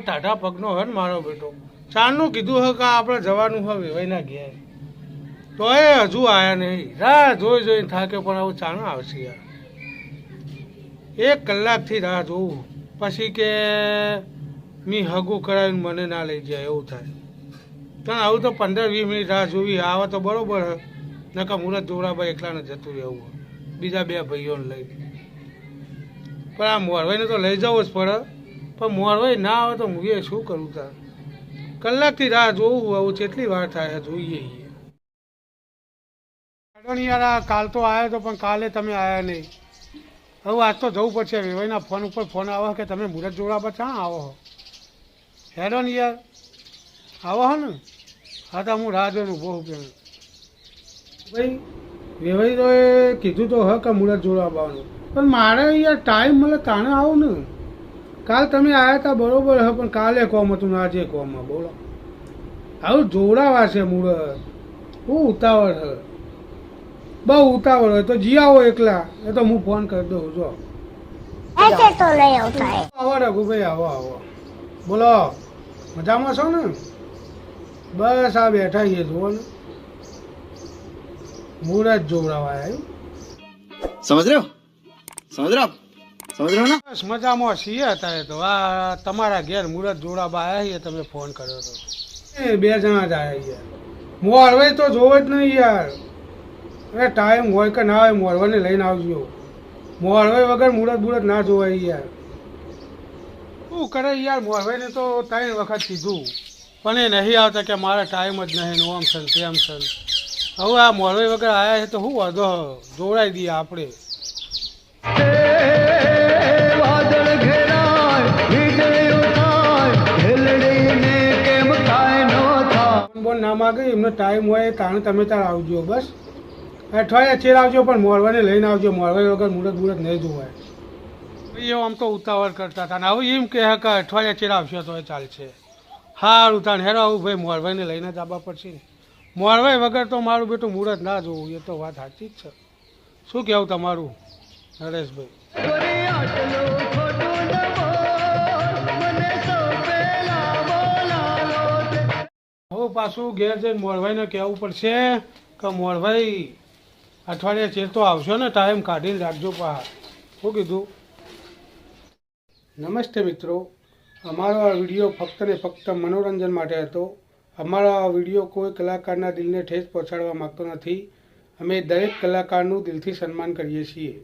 ટાઢા પગનો હે ને મારો બેટો, ચારનું કીધું હે કે આપણે જવાનું હવે વેવાઈના ઘેર, તો એ હજુ આયા નહીં. રાહ જોઈ જોઈને થાકે, પણ આવું ચાણું આવશે યાર. 1 કલાકથી રાહ જોઉં, પછી કે મી હગું કરાવીને મને ના લઈ જાય એવું થાય. પણ આવું તો 15-20 મિનિટ રાહ જોવી આવે તો બરોબર હે, નકા મુરત જોરાભાઈ એકલાને જતું રહેવું બીજા 2 ભાઈઓને લઈને. પણ આ મોરવાઈને તો લઈ જવું જ પડે, પણ મોરવાઈ ના આવે તો હું એ શું કરું તાર? કલાકથી રાહ જોવું, આવું કેટલી વાર થાય જોઈએ. યાર કાલ તો આવ્યો તો, પણ કાલે તમે આવ્યા નહીં. હવે આજ તો જવું પડશે. વેવાઈના ફોન ઉપર ફોન આવે કે તમે મુરત જોડાવા ક્યાં આવો હો? હેડો ને યાર, આવો હો ને? હા તો હું રાહ જોઈને ઊભો છું. ભાઈ વેવાઈ તો એ કીધું તો હ કે મુરત જોડાવવાનું, પણ મારે યાર ટાઈમ મળે તાણે આવું ને. કાલ તમે આવ્યા હતા બરોબર હ, પણ કાલે કોમ હતું ને આજે કોમ. બોલો આવું જોડાવા છે મુરત, બહુ ઉતાવળ હ, બહુ ઉતાવળ હોય તો જી આવો એકલા, એ તો હું ફોન કરી દઉં. જો આવો રઘુભાઈ, આવો આવો. બોલો મજામાં છો ને? બસ આ બેઠા છીએ, જુઓ ને મુરત જોડાવા. સમજ રહ્યો ને? બસ મજામાં છીએ અત્યારે તો. આ તમારા ઘેર મુરત જોડાવા આવ્યા છીએ, તમે ફોન કર્યો તો. એ 2 જણા જ આવ્યા યાર. મોરવાઈ તો જોવો જ નહીં યાર. અરે ટાઈમ હોય કે ના હોય, મોરવાને લઈને આવજો. મોરવાઈ વગર મુરત ના જોવાય યાર. શું કરે યાર, મોરવાઈને તો 3 વખત કીધું, પણ એ નહીં આવતા કે મારે ટાઈમ જ નહીં, ઓમ સન તેમ સન. હવે આ મોરવાઈ વગર આવ્યા છે તો શું વાંધો, જોડાઈ દઈએ આપણે. બોલ ના માગે, એમનો ટાઈમ હોય તાણે તમે તાર આવજો. બસ અઠવાડિયા ચેર આવજો, પણ મોરવાને લઈને આવજો. મોરવાઈ વગર મુરત નહીં જોવાય. ભાઈઓ આમ તો ઉતાવળ કરતા હતા ને હવે એમ કહે કે અઠવાડિયા ચેર આવશે તો એ ચાલશે. સારું તાણ હેરો, આવું ભાઈ મોરવાઈને લઈને જ આવવા પડશે ને. મોરવાઈ વગર તો મારું બેટું મુરત ના જોવું, એ તો વાત સાચી જ છે. શું કહેવું તમારું નરેશભાઈ? હવે પાછું ઘેર જઈને મોરવાઈને કહેવું પડશે કે મોરવાઈ અઠવાડિયા ચેર તો આવશો ને, ટાઈમ કાઢીને રાખજો. પા શું કીધું? નમસ્તે મિત્રો, અમારો આ વિડીયો ફક્ત ને ફક્ત મનોરંજન માટે હતો. અમારો આ વિડીયો કોઈ કલાકારના દિલને ઠેસ પહોંચાડવા માગતો નથી. અમે દરેક કલાકારનું દિલથી સન્માન કરીએ છીએ.